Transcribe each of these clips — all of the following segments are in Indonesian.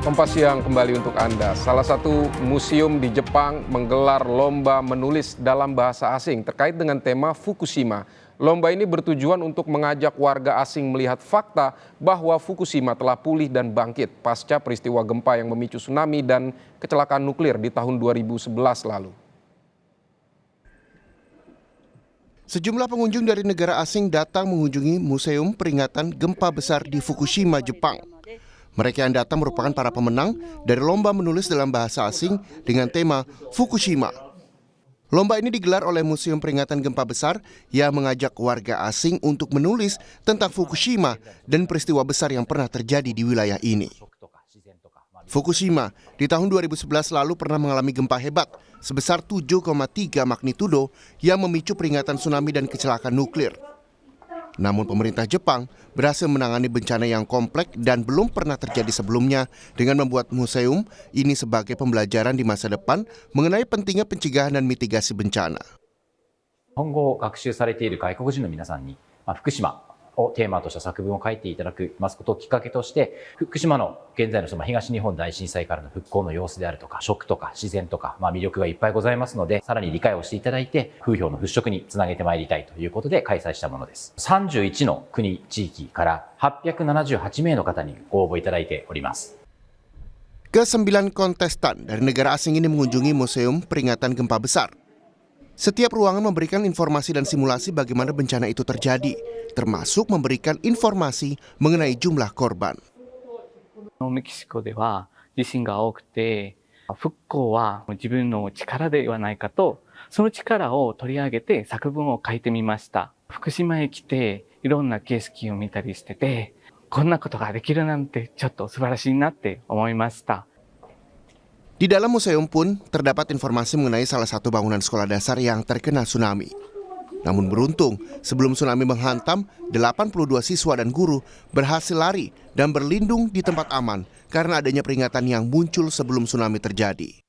Kompas Siang kembali untuk Anda. Salah satu museum di Jepang menggelar lomba menulis dalam bahasa asing terkait dengan tema Fukushima. Lomba ini bertujuan untuk mengajak warga asing melihat fakta bahwa Fukushima telah pulih dan bangkit pasca peristiwa gempa yang memicu tsunami dan kecelakaan nuklir di tahun 2011 lalu. Sejumlah pengunjung dari negara asing datang mengunjungi Museum Peringatan Gempa Besar di Fukushima, Jepang. Mereka yang datang merupakan para pemenang dari lomba menulis dalam bahasa asing dengan tema Fukushima. Lomba ini digelar oleh Museum Peringatan Gempa Besar yang mengajak warga asing untuk menulis tentang Fukushima dan peristiwa besar yang pernah terjadi di wilayah ini. Fukushima di tahun 2011 lalu pernah mengalami gempa hebat sebesar 7,3 magnitudo yang memicu peringatan tsunami dan kecelakaan nuklir. Namun pemerintah Jepang berhasil menangani bencana yang kompleks dan belum pernah terjadi sebelumnya dengan membuat museum ini sebagai pembelajaran di masa depan mengenai pentingnya pencegahan dan mitigasi bencana. 今後学習されている外国人の皆さんに、福島をテーマとした作文を書いていただきますことをきっかけとして、福島の現在の東日本大震災からの復興の様子であるとか、食とか自然とか、魅力がいっぱいございますので、さらに理解をしていただいて、風評の払拭につなげてまいりたいということで開催したものです。31の国地域から878名の方にご応募いただいております。Ke-9 kontestan dari negara asing ini mengunjungi Museum Peringatan Gempa Besar. Setiap ruangan memberikan informasi dan simulasi bagaimana bencana itu terjadi, termasuk memberikan informasi mengenai jumlah korban. メキシコでは地震が多くて、復興は自分の力ではないかと、その力を取り上げて作文を書いてみました。福島へ来ていろんな景色を見たりしてて、こんなことができるなんてちょっと素晴らしいなって思いました。 Di dalam museum pun terdapat informasi mengenai salah satu bangunan sekolah dasar yang terkena tsunami. Namun beruntung, sebelum tsunami menghantam, 82 siswa dan guru berhasil lari dan berlindung di tempat aman karena adanya peringatan yang muncul sebelum tsunami terjadi.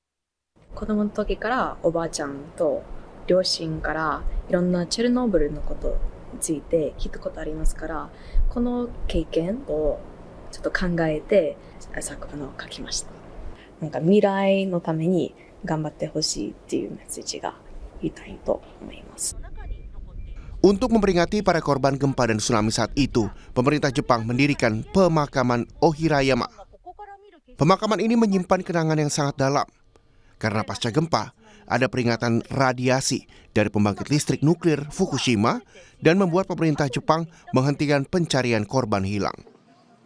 子供の時からおばあちゃんと両親からいろんなチェルノーブルのことについて聞いたことありますから、この経験をちょっと考えて作文を書きました。なんか未来のために頑張ってほしいっていうメッセージが言いたいと思います。 Untuk memperingati para korban gempa dan tsunami saat itu, pemerintah Jepang mendirikan pemakaman Ohirayama. Pemakaman ini menyimpan kenangan yang sangat dalam. Karena pasca gempa, ada peringatan radiasi dari pembangkit listrik nuklir Fukushima dan membuat pemerintah Jepang menghentikan pencarian korban hilang.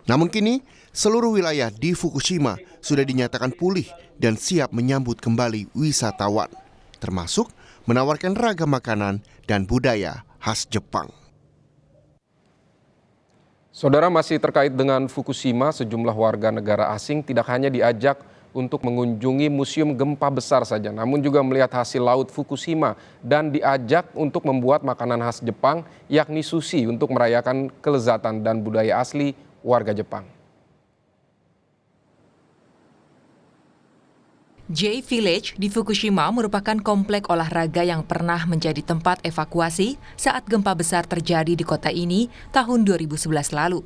Namun kini, seluruh wilayah di Fukushima sudah dinyatakan pulih dan siap menyambut kembali wisatawan, termasuk menawarkan ragam makanan dan budaya khas Jepang. Saudara, masih terkait dengan Fukushima, sejumlah warga negara asing tidak hanya diajak untuk mengunjungi museum gempa besar saja, namun juga melihat hasil laut Fukushima dan diajak untuk membuat makanan khas Jepang, yakni sushi, untuk merayakan kelezatan dan budaya asli warga Jepang. J-Village di Fukushima merupakan komplek olahraga yang pernah menjadi tempat evakuasi saat gempa besar terjadi di kota ini tahun 2011 lalu.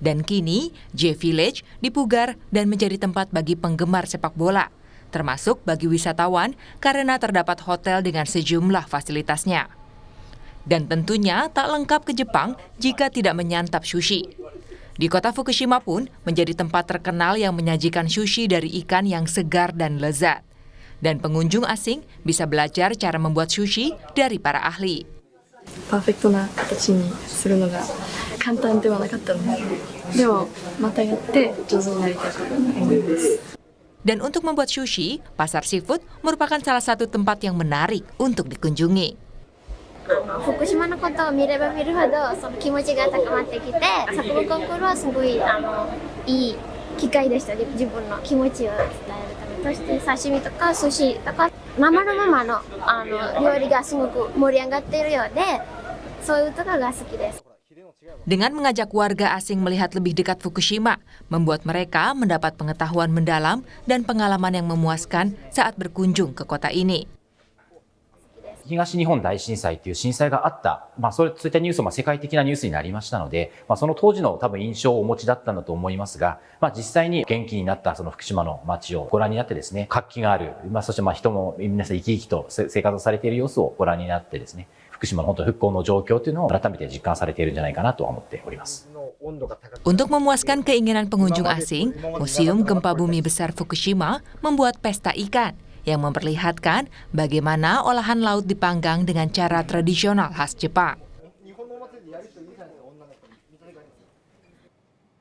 Dan kini, J-Village dipugar dan menjadi tempat bagi penggemar sepak bola, termasuk bagi wisatawan karena terdapat hotel dengan sejumlah fasilitasnya. Dan tentunya tak lengkap ke Jepang jika tidak menyantap sushi. Di kota Fukushima pun menjadi tempat terkenal yang menyajikan sushi dari ikan yang segar dan lezat. Dan pengunjung asing bisa belajar cara membuat sushi dari para ahli. パーフェクトな形にするのが簡単ではなかったので、でもまたやって上手になりたいと思います。 Dan untuk membuat sushi, pasar seafood merupakan salah satu tempat yang menarik untuk dikunjungi. 福島のことを見れば見るほどその気持ちが高まってきて、作文コンクールはすごいいい機会でした。自分の気持ちを伝えるためとして刺身とか寿司とか生のままの料理がすごく盛り上がっているようで、そういうところが好きです。 Dengan mengajak warga asing melihat lebih dekat Fukushima, membuat mereka mendapat pengetahuan mendalam dan pengalaman yang memuaskan saat berkunjung ke kota ini. 東日本大震災という震災があった、そういったニュースも世界的なニュースになりましたので、その当時の多分印象をお持ちだったんだと思いますが、実際に元気になったその福島の街をご覧になってですね、活気がある、そして人も皆さん生き生きと生活をされている様子をご覧になってですね、福島の本当復興の状況というのを改めて実感されているんじゃないかなと思っております。Untuk memuaskan keinginan pengunjung asing, Museum Gempa Bumi Besar Fukushima membuat pesta ikan yang memperlihatkan bagaimana olahan laut dipanggang dengan cara tradisional khas Jepang.